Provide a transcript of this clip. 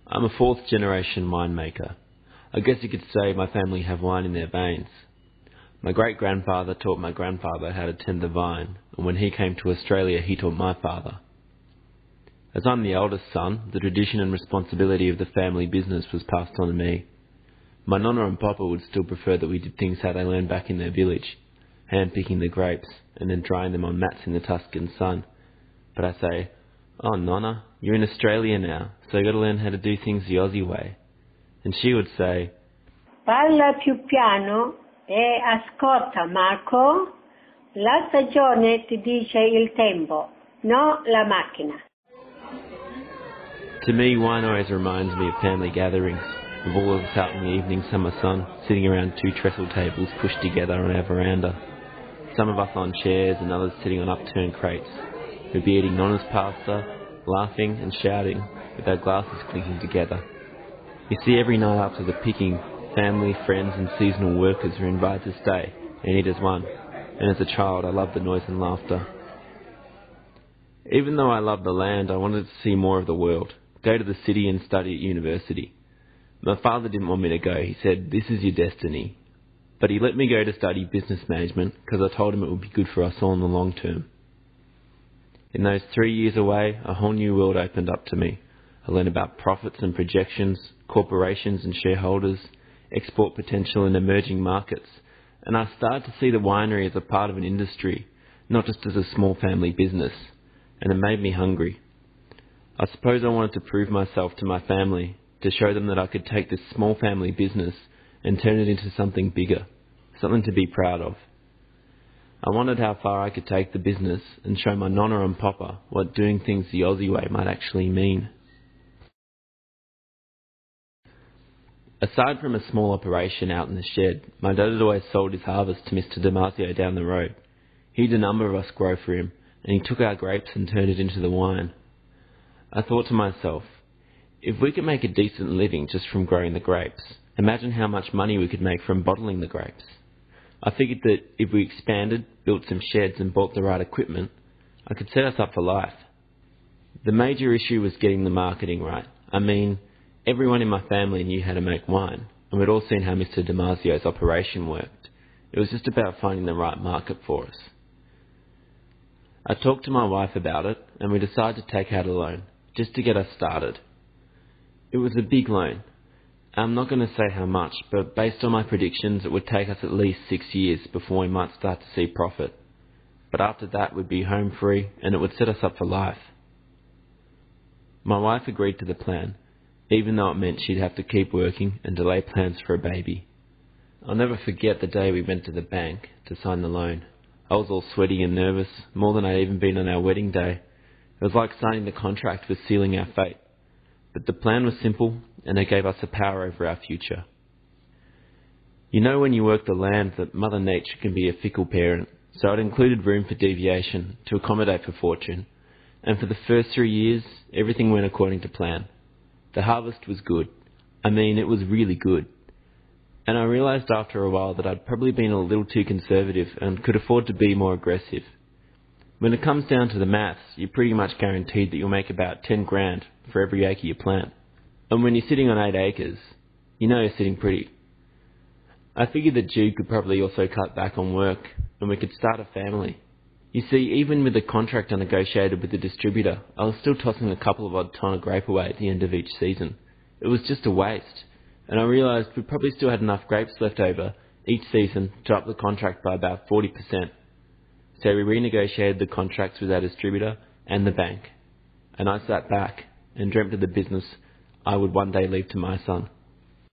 I'm a fourth generation winemaker. I guess you could say my family have wine in their veins. My great-grandfather taught my grandfather how to tend the vine, and when he came to Australia he taught my father. As I'm the eldest son, the tradition and responsibility of the family business was passed on to me. My nonna and papa would still prefer that we did things how they learned back in their village, hand-picking the grapes and then drying them on mats in the Tuscan sun. But I say, "Oh, nonna, you're in Australia now, so you got to learn how to do things the Aussie way." And she would say, "Parla più piano e ascolta, Marco. La stagione ti dice il tempo, no la macchina." To me, wine always reminds me of family gatherings, of all of us out in the evening summer sun, sitting around two trestle tables pushed together on our veranda. Some of us on chairs and others sitting on upturned crates. We'd be eating nonna's pasta, laughing and shouting, with our glasses clinking together. You see, every night after the picking, family, friends and seasonal workers are invited to stay and eat as one, and as a child I loved the noise and laughter. Even though I loved the land, I wanted to see more of the world, go to the city and study at university. My father didn't want me to go. He said, "This is your destiny." But he let me go to study business management because I told him it would be good for us all in the long term. In those 3 years away, a whole new world opened up to me. I learned about profits and projections, corporations and shareholders, export potential in emerging markets, and I started to see the winery as a part of an industry, not just as a small family business, and it made me hungry. I suppose I wanted to prove myself to my family, to show them that I could take this small family business and turn it into something bigger, something to be proud of. I wondered how far I could take the business and show my nonna and papa what doing things the Aussie way might actually mean. Aside from a small operation out in the shed, my dad had always sold his harvest to Mr. Damasio down the road. He had a number of us grow for him, and he took our grapes and turned it into the wine. I thought to myself, if we could make a decent living just from growing the grapes, imagine how much money we could make from bottling the grapes. I figured that if we expanded, built some sheds and bought the right equipment, I could set us up for life. The major issue was getting the marketing right. I mean, everyone in my family knew how to make wine, and we'd all seen how Mr. Damasio's operation worked. It was just about finding the right market for us. I talked to my wife about it, and we decided to take out a loan, just to get us started. It was a big loan. I'm not going to say how much, but based on my predictions, it would take us at least 6 years before we might start to see profit. But after that, we'd be home free, and it would set us up for life. My wife agreed to the plan, even though it meant she'd have to keep working and delay plans for a baby. I'll never forget the day we went to the bank to sign the loan. I was all sweaty and nervous, more than I'd even been on our wedding day. It was like signing the contract for sealing our fate. But the plan was simple, and it gave us the power over our future. You know when you work the land that Mother Nature can be a fickle parent, so it included room for deviation to accommodate for fortune. And for the first 3 years, everything went according to plan. The harvest was good. I mean, it was really good. And I realised after a while that I'd probably been a little too conservative and could afford to be more aggressive. When it comes down to the maths, you're pretty much guaranteed that you'll make about 10 grand for every acre you plant. And when you're sitting on 8 acres, you know you're sitting pretty. I figured that Jude could probably also cut back on work, and we could start a family. You see, even with the contract I negotiated with the distributor, I was still tossing a couple of odd ton of grape away at the end of each season. It was just a waste, and I realised we probably still had enough grapes left over each season to up the contract by about 40%. So we renegotiated the contracts with our distributor and the bank, and I sat back and dreamt of the business I would one day leave to my son.